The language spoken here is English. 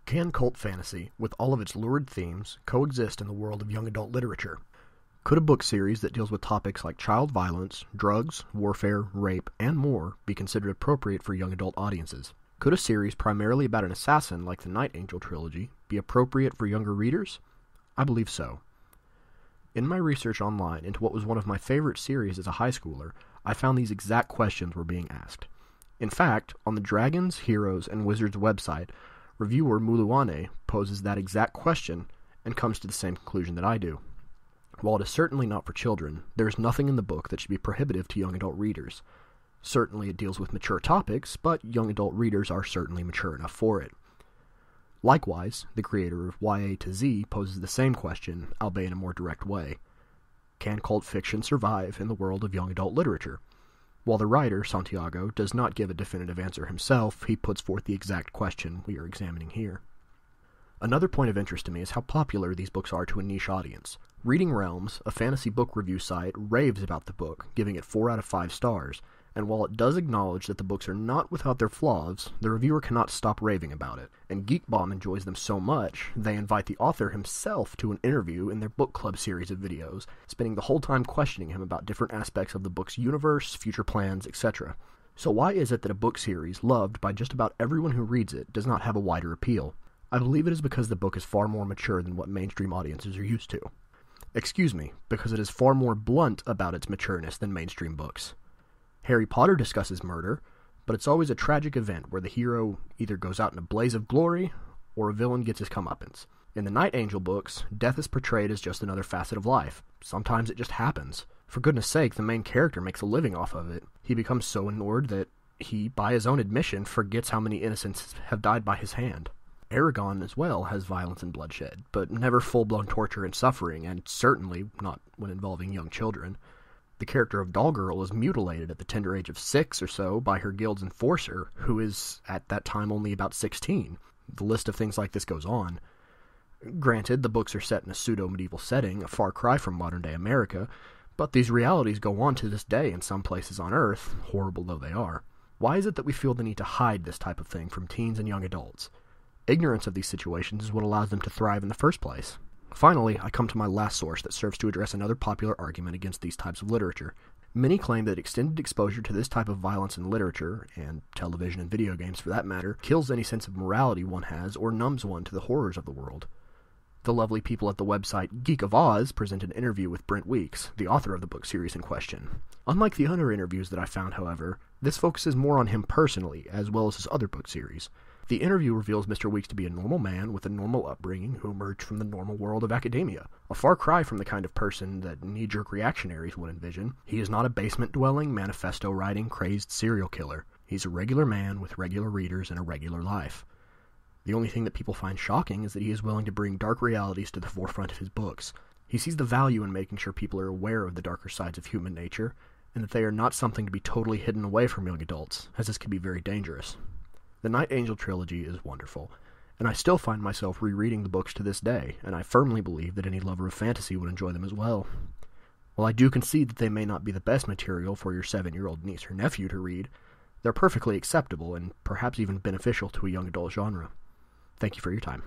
Can cult fantasy, with all of its lurid themes, coexist in the world of young adult literature? Could a book series that deals with topics like child violence, drugs, warfare, rape, and more be considered appropriate for young adult audiences? Could a series primarily about an assassin like the Night Angel Trilogy be appropriate for younger readers? I believe so. In my research online into what was one of my favorite series as a high schooler, I found these exact questions were being asked. In fact, on the Dragons, Heroes, and Wizards website, reviewer Muluane poses that exact question and comes to the same conclusion that I do. While it is certainly not for children, there is nothing in the book that should be prohibitive to young adult readers. Certainly it deals with mature topics, but young adult readers are certainly mature enough for it. Likewise, the creator of YA to Z poses the same question, albeit in a more direct way. Can cult fiction survive in the world of young adult literature? While the writer, Santiago, does not give a definitive answer himself, he puts forth the exact question we are examining here. Another point of interest to me is how popular these books are to a niche audience. Reading Realms, a fantasy book review site, raves about the book, giving it 4 out of 5 stars, and while it does acknowledge that the books are not without their flaws, the reviewer cannot stop raving about it, and Geek Bomb enjoys them so much, they invite the author himself to an interview in their book club series of videos, spending the whole time questioning him about different aspects of the book's universe, future plans, etc. So why is it that a book series loved by just about everyone who reads it does not have a wider appeal? I believe it is because the book is far more mature than what mainstream audiences are used to. Excuse me, because it is far more blunt about its matureness than mainstream books. Harry Potter discusses murder, but it's always a tragic event where the hero either goes out in a blaze of glory, or a villain gets his comeuppance. In the Night Angel books, death is portrayed as just another facet of life. Sometimes it just happens. For goodness sake, the main character makes a living off of it. He becomes so enamored that he, by his own admission, forgets how many innocents have died by his hand. Aragon as well has violence and bloodshed, but never full-blown torture and suffering, and certainly not when involving young children. The character of Dollgirl is mutilated at the tender age of 6 or so by her guild's enforcer, who is at that time only about 16. The list of things like this goes on. Granted, the books are set in a pseudo-medieval setting, a far cry from modern-day America, but these realities go on to this day in some places on Earth, horrible though they are. Why is it that we feel the need to hide this type of thing from teens and young adults? Ignorance of these situations is what allows them to thrive in the first place. Finally, I come to my last source that serves to address another popular argument against these types of literature. Many claim that extended exposure to this type of violence in literature, and television and video games for that matter, kills any sense of morality one has or numbs one to the horrors of the world. The lovely people at the website Geek of Oz present an interview with Brent Weeks, the author of the book series in question. Unlike the other interviews that I found, however, this focuses more on him personally, as well as his other book series. The interview reveals Mr. Weeks to be a normal man with a normal upbringing who emerged from the normal world of academia, a far cry from the kind of person that knee-jerk reactionaries would envision. He is not a basement-dwelling, manifesto-writing, crazed serial killer. He's a regular man with regular readers and a regular life. The only thing that people find shocking is that he is willing to bring dark realities to the forefront of his books. He sees the value in making sure people are aware of the darker sides of human nature, and that they are not something to be totally hidden away from young adults, as this can be very dangerous. The Night Angel Trilogy is wonderful, and I still find myself rereading the books to this day, and I firmly believe that any lover of fantasy would enjoy them as well. While I do concede that they may not be the best material for your 7-year-old niece or nephew to read, they're perfectly acceptable and perhaps even beneficial to a young adult genre. Thank you for your time.